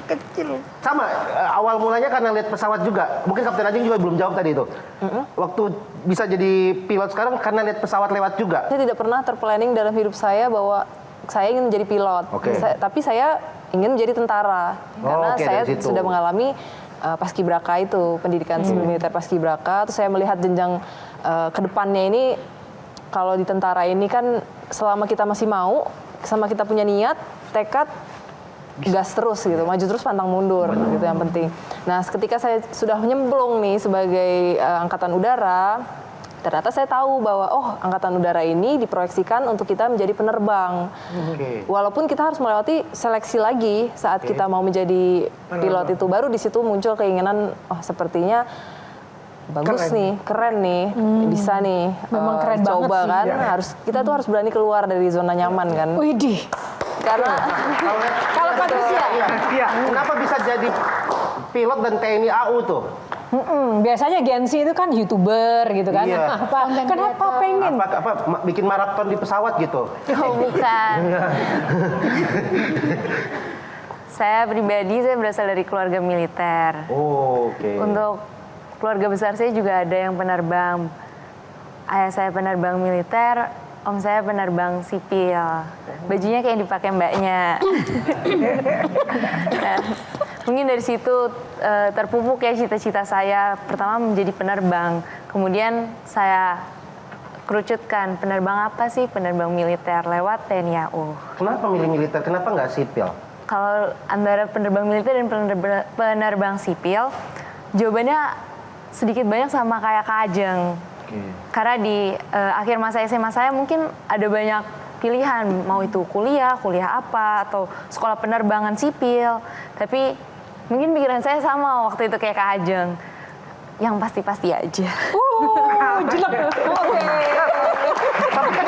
[SPEAKER 2] Kecil. Sama, awal mulanya karena lihat pesawat juga. Mungkin Kapten Ajeng juga belum jawab tadi itu. Waktu bisa jadi pilot sekarang karena lihat pesawat lewat juga.
[SPEAKER 3] Saya tidak pernah terplanning dalam hidup saya bahwa saya ingin menjadi pilot.
[SPEAKER 2] Oke.
[SPEAKER 3] Tapi saya ingin menjadi tentara. Karena
[SPEAKER 2] oke,
[SPEAKER 3] saya
[SPEAKER 2] dari situ.
[SPEAKER 3] sudah mengalami paskibraka itu, pendidikan sipil militer paskibraka. Terus saya melihat jenjang ke depannya ini, kalau di tentara ini kan selama kita masih mau, sama kita punya niat, tekad, gas terus gitu, maju terus pantang mundur gitu yang penting. Nah, ketika saya sudah nyemplung nih sebagai angkatan udara, ternyata saya tahu bahwa angkatan udara ini diproyeksikan untuk kita menjadi penerbang. Walaupun kita harus melewati seleksi lagi saat kita mau menjadi pilot itu, baru di situ muncul keinginan sepertinya bagus nih, keren nih, bisa nih.
[SPEAKER 5] Memang keren
[SPEAKER 3] coba
[SPEAKER 5] banget sih.
[SPEAKER 3] kan, kita tuh harus berani keluar dari zona nyaman kan.
[SPEAKER 5] Widih.
[SPEAKER 3] Karena
[SPEAKER 5] Kalau Patricia,
[SPEAKER 2] Iya. Kenapa bisa jadi pilot dan TNI AU tuh?
[SPEAKER 5] biasanya Gen Z itu kan YouTuber gitu kan.
[SPEAKER 2] Iya.
[SPEAKER 5] Kenapa pengen?
[SPEAKER 2] Bikin maraton di pesawat gitu?
[SPEAKER 8] Oh, bukan. Saya pribadi, saya berasal dari keluarga militer.
[SPEAKER 2] Oh, oke.
[SPEAKER 8] Untuk keluarga besar saya juga ada yang penerbang. Ayah saya penerbang militer, om saya penerbang sipil. Bajunya kayak dipakai mbaknya. Nah, mungkin dari situ terpupuk ya cita-cita saya. Pertama menjadi penerbang. Kemudian saya kerucutkan, penerbang apa sih? Penerbang militer lewat TNI AU.
[SPEAKER 2] Kenapa milih militer? Kenapa nggak sipil?
[SPEAKER 8] Kalau antara penerbang militer dan penerbang sipil, jawabannya sedikit banyak sama kayak Kak Ajeng. Karena di akhir masa SMA saya mungkin ada banyak pilihan, mau itu kuliah apa, atau sekolah penerbangan sipil. Tapi mungkin pikiran saya sama waktu itu kayak Kak Ajeng, yang pasti-pasti aja.
[SPEAKER 5] Jelek. Oke.
[SPEAKER 2] Tapi kan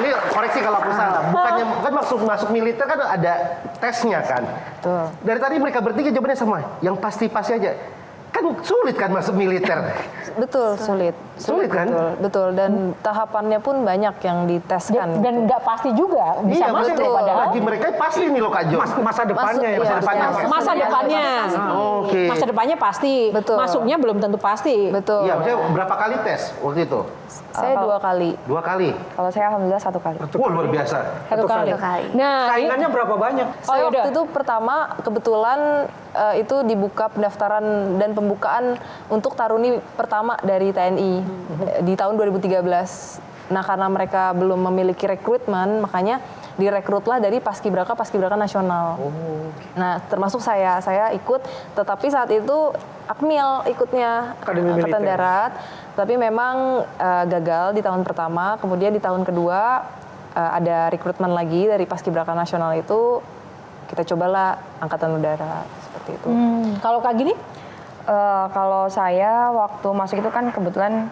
[SPEAKER 2] ini koreksi kalau aku salah. Bukannya kan masuk militer kan ada tesnya kan.
[SPEAKER 8] Betul.
[SPEAKER 2] Dari tadi mereka bertiga jawabannya sama. Yang pasti-pasti aja. Kan sulit kan masuk militer.
[SPEAKER 3] Betul, sulit.
[SPEAKER 2] Sulit kan?
[SPEAKER 3] Betul, dan tahapannya pun banyak yang diteskan.
[SPEAKER 5] Dan nggak pasti juga bisa
[SPEAKER 2] Iya,
[SPEAKER 5] masuk
[SPEAKER 2] betul.
[SPEAKER 5] loh padahal.
[SPEAKER 2] Bagi mereka pasti nih loh Kak Jo.
[SPEAKER 7] Masa depannya ya.
[SPEAKER 3] Masuk,
[SPEAKER 7] Masa
[SPEAKER 3] iya,
[SPEAKER 7] depannya.
[SPEAKER 3] iya.
[SPEAKER 5] Masa depannya.
[SPEAKER 2] Oke.
[SPEAKER 5] Masa depannya pasti.
[SPEAKER 3] Betul.
[SPEAKER 5] Masuknya belum tentu pasti.
[SPEAKER 3] Betul.
[SPEAKER 2] Iya, maksudnya berapa kali tes waktu itu?
[SPEAKER 3] Saya 2 kali.
[SPEAKER 2] 2 kali.
[SPEAKER 4] Kalau saya alhamdulillah 1 kali.
[SPEAKER 2] Wah, luar biasa.
[SPEAKER 5] Satu kali.
[SPEAKER 6] Nah,
[SPEAKER 7] Saingannya berapa banyak?
[SPEAKER 3] Saya
[SPEAKER 5] yaudah.
[SPEAKER 3] waktu itu pertama kebetulan itu dibuka pendaftaran dan pembukaan untuk taruni pertama dari TNI di tahun 2013. Nah, karena mereka belum memiliki rekrutmen, makanya direkrutlah dari paskibraka nasional. Nah, termasuk saya ikut, tetapi saat itu Akmil ikutnya
[SPEAKER 7] Akademi
[SPEAKER 3] Angkatan
[SPEAKER 7] Militer.
[SPEAKER 3] Darat, tapi memang gagal di tahun pertama. Kemudian di tahun kedua ada rekrutmen lagi dari paskibraka nasional itu, kita cobalah Angkatan Udara seperti itu.
[SPEAKER 5] Kalau Kak Gini?
[SPEAKER 4] Kalau saya waktu masuk itu kan kebetulan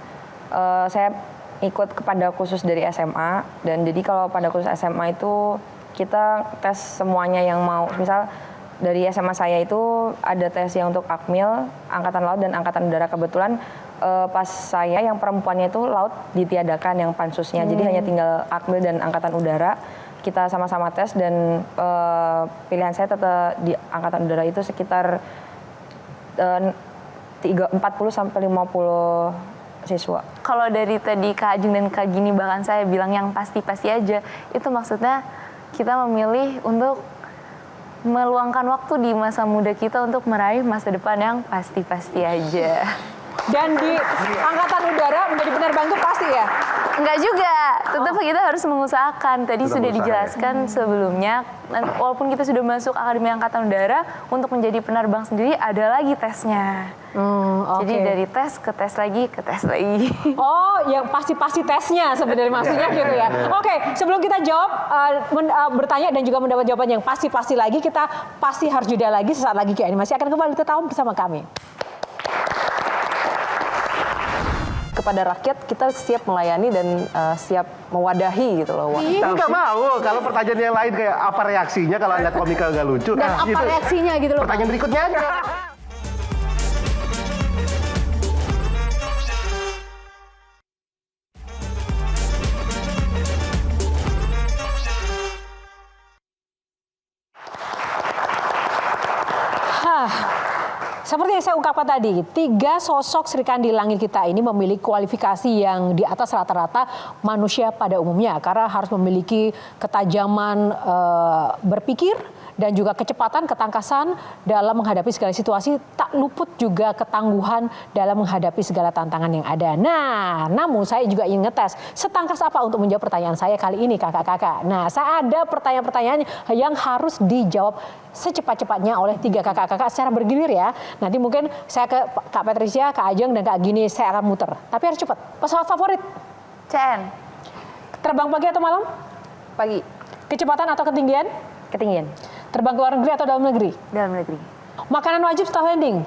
[SPEAKER 4] saya ikut kepada khusus dari SMA, dan jadi kalau pada khusus SMA itu kita tes semuanya yang mau. Misal dari SMA saya itu ada tes yang untuk Akmil, Angkatan Laut dan Angkatan Udara. Kebetulan pas saya yang perempuannya itu laut ditiadakan yang pansusnya, jadi hanya tinggal Akmil dan Angkatan Udara. Kita sama-sama tes dan pilihan saya tetap di Angkatan Udara itu sekitar 40 sampai 50 siswa.
[SPEAKER 8] Kalau dari tadi Kak Ajeng dan Kak Gini bahkan saya bilang yang pasti-pasti aja, itu maksudnya kita memilih untuk meluangkan waktu di masa muda kita untuk meraih masa depan yang pasti-pasti aja.
[SPEAKER 5] Dan di Angkatan Udara menjadi penerbang itu pasti ya?
[SPEAKER 8] Enggak juga, tetap kita harus mengusahakan. Tadi
[SPEAKER 2] Tetap
[SPEAKER 8] sudah
[SPEAKER 2] usaha,
[SPEAKER 8] dijelaskan sebelumnya, walaupun kita sudah masuk Akademi Angkatan Udara, untuk menjadi penerbang sendiri ada lagi tesnya. Jadi dari tes ke tes lagi, ke tes lagi.
[SPEAKER 5] Oh, yang pasti-pasti tesnya sebenarnya maksudnya gitu ya. Oke, sebelum kita jawab, bertanya dan juga mendapat jawaban yang pasti-pasti lagi, kita pasti harus jeda lagi sesaat lagi. KNI masih akan kembali tetap bersama kami.
[SPEAKER 3] Kepada rakyat kita siap melayani dan siap mewadahi gitu loh.
[SPEAKER 2] Nggak mau. Kalau pertanyaan yang lain kayak apa reaksinya kalau lihat komika nggak lucu.
[SPEAKER 6] dan apa reaksinya gitu loh.
[SPEAKER 2] Pertanyaan berikutnya aja.
[SPEAKER 5] Seperti yang saya ungkapkan tadi, 3 sosok Sri Kandi Langit kita ini memiliki kualifikasi yang di atas rata-rata manusia pada umumnya. Karena harus memiliki ketajaman berpikir dan juga kecepatan, ketangkasan dalam menghadapi segala situasi. Tak luput juga ketangguhan dalam menghadapi segala tantangan yang ada. Nah, namun saya juga ingin ngetes setangkas apa untuk menjawab pertanyaan saya kali ini kakak-kakak. Nah, saya ada pertanyaan-pertanyaan yang harus dijawab secepat-cepatnya oleh 3 kakak-kakak secara bergilir ya. Nanti mungkin saya ke Kak Patricia, Kak Ajeng, dan Kak Gini saya akan muter. Tapi harus cepat. Pesawat favorit?
[SPEAKER 8] CN.
[SPEAKER 5] Terbang pagi atau malam?
[SPEAKER 3] Pagi.
[SPEAKER 5] Kecepatan atau ketinggian?
[SPEAKER 4] Ketinggian.
[SPEAKER 5] Terbang ke luar negeri atau dalam negeri?
[SPEAKER 8] Dalam negeri.
[SPEAKER 5] Makanan wajib setelah landing?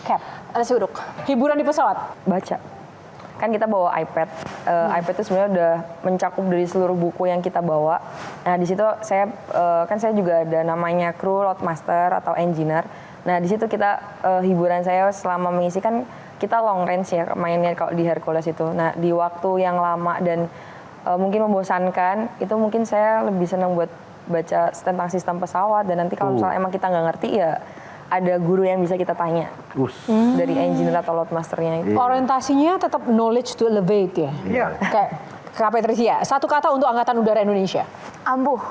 [SPEAKER 5] Cap.
[SPEAKER 3] Nasi uduk.
[SPEAKER 5] Hiburan di pesawat?
[SPEAKER 4] Baca. Kan kita bawa iPad. iPad itu sebenarnya udah mencakup dari seluruh buku yang kita bawa. Nah, di situ saya saya juga ada namanya kru loadmaster atau engineer. Nah, di situ kita hiburan saya selama mengisi kan kita long range ya mainnya kalau di Hercules itu. Nah, di waktu yang lama dan mungkin membosankan, itu mungkin saya lebih senang buat baca tentang sistem pesawat, dan nanti kalau misalnya emang kita nggak ngerti ya ada guru yang bisa kita tanya dari engineer atau loadmasternya itu.
[SPEAKER 5] Orientasinya tetap knowledge to elevate ya.
[SPEAKER 7] Iya.
[SPEAKER 5] Kayak Kak Patricia, satu kata untuk Angkatan Udara Indonesia.
[SPEAKER 8] Ampuh.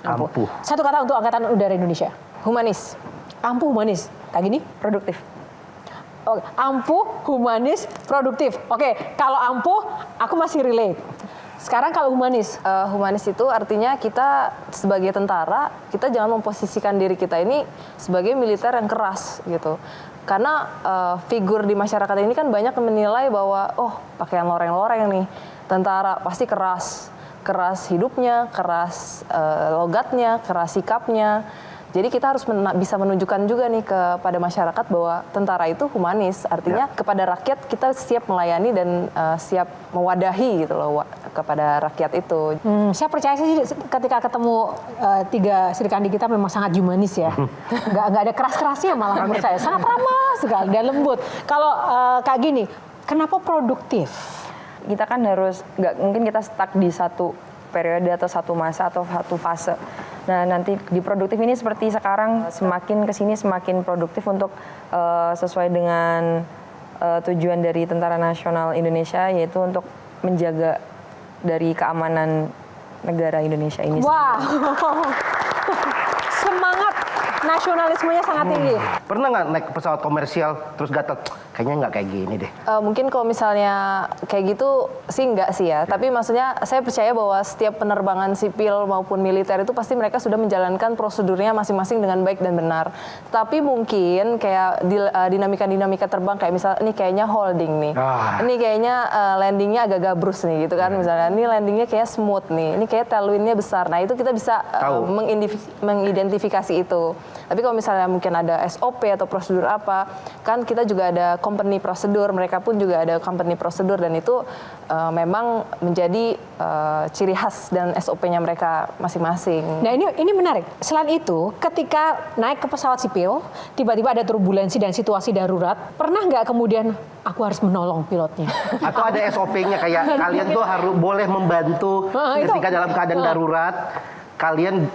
[SPEAKER 2] Ampuh.
[SPEAKER 5] Satu kata untuk Angkatan Udara Indonesia.
[SPEAKER 3] Humanis.
[SPEAKER 5] Ampuh, humanis. Kayak gini?
[SPEAKER 4] Produktif.
[SPEAKER 5] Oke, ampuh, humanis, produktif. Oke, kalau ampuh, aku masih relate. Sekarang kalau humanis.
[SPEAKER 3] Humanis itu artinya kita sebagai tentara, kita jangan memposisikan diri kita ini sebagai militer yang keras gitu. Karena figur di masyarakat ini kan banyak yang menilai bahwa pakaian loreng-loreng nih, tentara pasti keras. Keras hidupnya, keras logatnya, keras sikapnya. Jadi kita harus bisa menunjukkan juga nih kepada masyarakat bahwa tentara itu humanis. Artinya kepada rakyat kita siap melayani dan siap mewadahi gitu loh kepada rakyat itu.
[SPEAKER 5] Saya percaya sih ketika ketemu 3 Sri Kandi kita memang sangat humanis ya. Nggak ada keras-kerasnya malah menurut saya. Sangat ramah sekali dan lembut. Kalau kayak gini, kenapa produktif?
[SPEAKER 4] Kita kan harus, nggak mungkin kita stuck di satu periode atau satu masa atau satu fase. Nah nanti di produktif ini seperti sekarang semakin kesini semakin produktif untuk sesuai dengan tujuan dari Tentara Nasional Indonesia, yaitu untuk menjaga dari keamanan negara Indonesia ini.
[SPEAKER 5] Wow, semangat nasionalismenya sangat tinggi.
[SPEAKER 2] Pernah nggak naik pesawat komersial terus gatel? Kayaknya nggak kayak gini deh.
[SPEAKER 3] Mungkin kalau misalnya kayak gitu sih enggak sih ya. Tapi maksudnya saya percaya bahwa setiap penerbangan sipil maupun militer itu pasti mereka sudah menjalankan prosedurnya masing-masing dengan baik dan benar. Tapi mungkin kayak dinamika-dinamika terbang kayak misalnya ini kayaknya holding nih. Ini kayaknya landingnya agak gabrus nih gitu kan. Misalnya ini landingnya kayak smooth nih. Ini kayak tailwindnya besar. Nah itu kita bisa mengidentifikasi itu. Tapi kalau misalnya mungkin ada SOP atau prosedur apa, kan kita juga ada company prosedur, mereka pun juga ada company prosedur, dan itu memang menjadi ciri khas dan SOP-nya mereka masing-masing.
[SPEAKER 5] Nah ini menarik. Selain itu, ketika naik ke pesawat sipil, tiba-tiba ada turbulensi dan situasi darurat, pernah nggak kemudian aku harus menolong pilotnya?
[SPEAKER 2] Atau ada SOP-nya kayak kalian tuh harus boleh membantu ketika dalam keadaan darurat, kalian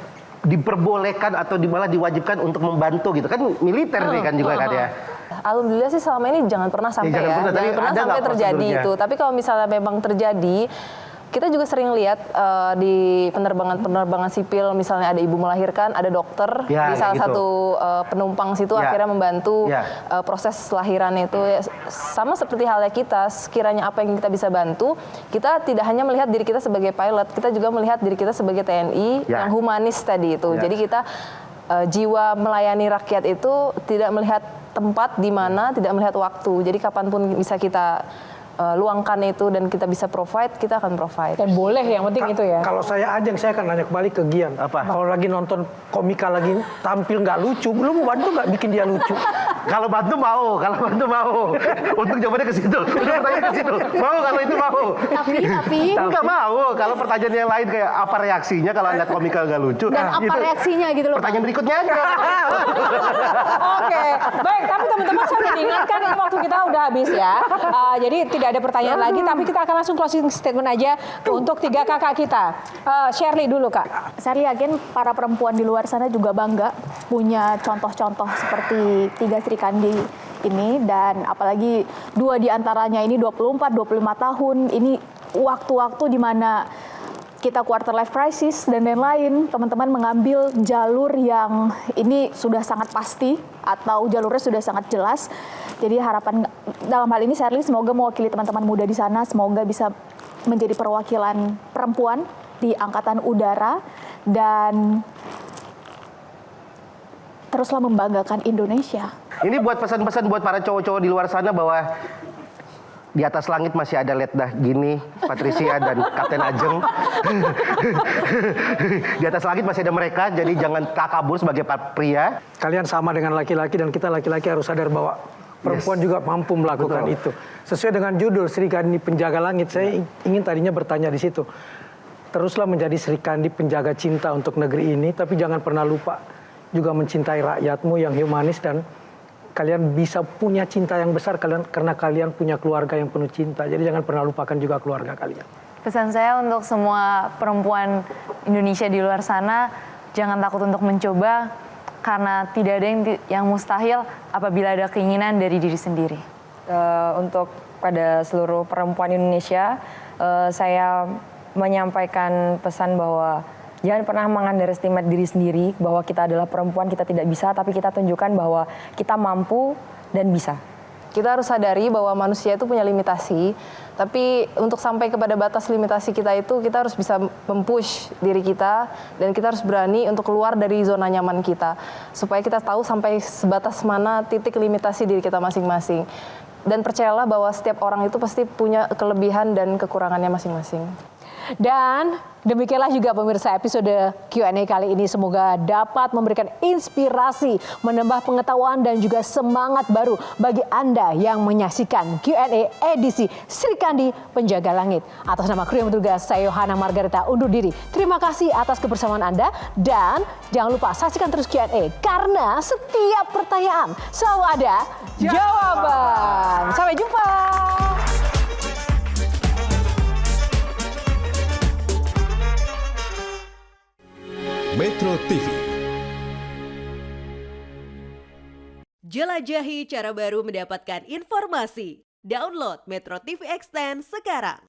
[SPEAKER 2] diperbolehkan atau malah diwajibkan untuk membantu gitu kan, militer nih kan juga kan ya.
[SPEAKER 3] Alhamdulillah sih selama ini jangan pernah sampai
[SPEAKER 2] jangan pernah
[SPEAKER 3] sampai terjadi itu. Tapi kalau misalnya memang terjadi, kita juga sering lihat di penerbangan sipil, misalnya ada ibu melahirkan, ada dokter di salah satu penumpang situ akhirnya membantu proses lahiran itu. Sama seperti halnya kita, sekiranya apa yang kita bisa bantu, kita tidak hanya melihat diri kita sebagai pilot, kita juga melihat diri kita sebagai TNI yang humanis tadi itu. Jadi kita jiwa melayani rakyat itu tidak melihat tempat di mana, tidak melihat waktu. Jadi kapanpun bisa kita luangkan itu dan kita bisa provide, kita akan provide.
[SPEAKER 5] Dan boleh, yang penting itu ya.
[SPEAKER 7] Kalau saya Ajeng, saya akan nanya balik ke Gian.
[SPEAKER 2] Apa?
[SPEAKER 7] Kalau lagi nonton komika lagi tampil nggak lucu, lu mau bantu nggak bikin dia lucu?
[SPEAKER 2] Kalau bantu mau. Untuk jawabannya ke situ. Pertanyaan ke situ. Mau kalau itu mau.
[SPEAKER 6] Tapi
[SPEAKER 2] Enggak mau. Kalau pertanyaan yang lain kayak apa reaksinya kalau lihat komika nggak lucu.
[SPEAKER 6] dan apa
[SPEAKER 2] gitu.
[SPEAKER 6] reaksinya gitu loh.
[SPEAKER 2] Pertanyaan berikutnya aja.
[SPEAKER 5] Oke, baik. Tapi teman-teman saya mengingatkan ini waktu kita udah habis ya. Jadi tidak ada pertanyaan lagi, tapi kita akan langsung closing statement aja untuk 3 kakak kita. Shirley dulu Kak.
[SPEAKER 6] Saya yakin para perempuan di luar sana juga bangga punya contoh-contoh seperti 3 Sri Kandi ini, dan apalagi 2 di antaranya ini 24-25 tahun. Ini waktu-waktu di mana kita quarter life crisis dan lain-lain, teman-teman mengambil jalur yang ini sudah sangat pasti atau jalurnya sudah sangat jelas. Jadi harapan dalam hal ini Shirley semoga mewakili teman-teman muda di sana, semoga bisa menjadi perwakilan perempuan di Angkatan Udara dan teruslah membanggakan Indonesia.
[SPEAKER 2] Ini buat pesan-pesan buat para cowok-cowok di luar sana bahwa di atas langit masih ada Letdah Gini, Patricia dan Kapten Ajeng. Di atas langit masih ada mereka, jadi jangan takabur sebagai pria.
[SPEAKER 7] Kalian sama dengan laki-laki dan kita laki-laki harus sadar bahwa perempuan juga mampu melakukan itu. Sesuai dengan judul Sri Kandi Penjaga Langit, saya ingin tadinya bertanya di situ. Teruslah menjadi Sri Kandi penjaga cinta untuk negeri ini, tapi jangan pernah lupa juga mencintai rakyatmu yang humanis, dan kalian bisa punya cinta yang besar karena kalian punya keluarga yang penuh cinta. Jadi jangan pernah lupakan juga keluarga kalian.
[SPEAKER 8] Pesan saya untuk semua perempuan Indonesia di luar sana, jangan takut untuk mencoba karena tidak ada yang mustahil apabila ada keinginan dari diri sendiri.
[SPEAKER 4] Untuk pada seluruh perempuan Indonesia, saya menyampaikan pesan bahwa jangan pernah mengunderestimate diri sendiri, bahwa kita adalah perempuan, kita tidak bisa, tapi kita tunjukkan bahwa kita mampu dan bisa.
[SPEAKER 3] Kita harus sadari bahwa manusia itu punya limitasi, tapi untuk sampai kepada batas limitasi kita itu, kita harus bisa mempush diri kita, dan kita harus berani untuk keluar dari zona nyaman kita, supaya kita tahu sampai sebatas mana titik limitasi diri kita masing-masing. Dan percayalah bahwa setiap orang itu pasti punya kelebihan dan kekurangannya masing-masing.
[SPEAKER 5] Dan demikianlah juga pemirsa episode Q&A kali ini. Semoga dapat memberikan inspirasi, menambah pengetahuan dan juga semangat baru bagi Anda yang menyaksikan Q&A edisi Sri Kandi Penjaga Langit. Atas nama kru yang bertugas, saya Yohana Margareta undur diri. Terima kasih atas kebersamaan Anda dan jangan lupa saksikan terus Q&A karena setiap pertanyaan selalu ada jawaban. Sampai jumpa.
[SPEAKER 1] Metro TV.
[SPEAKER 9] Jelajahi cara baru mendapatkan informasi. Download Metro TV Extend sekarang.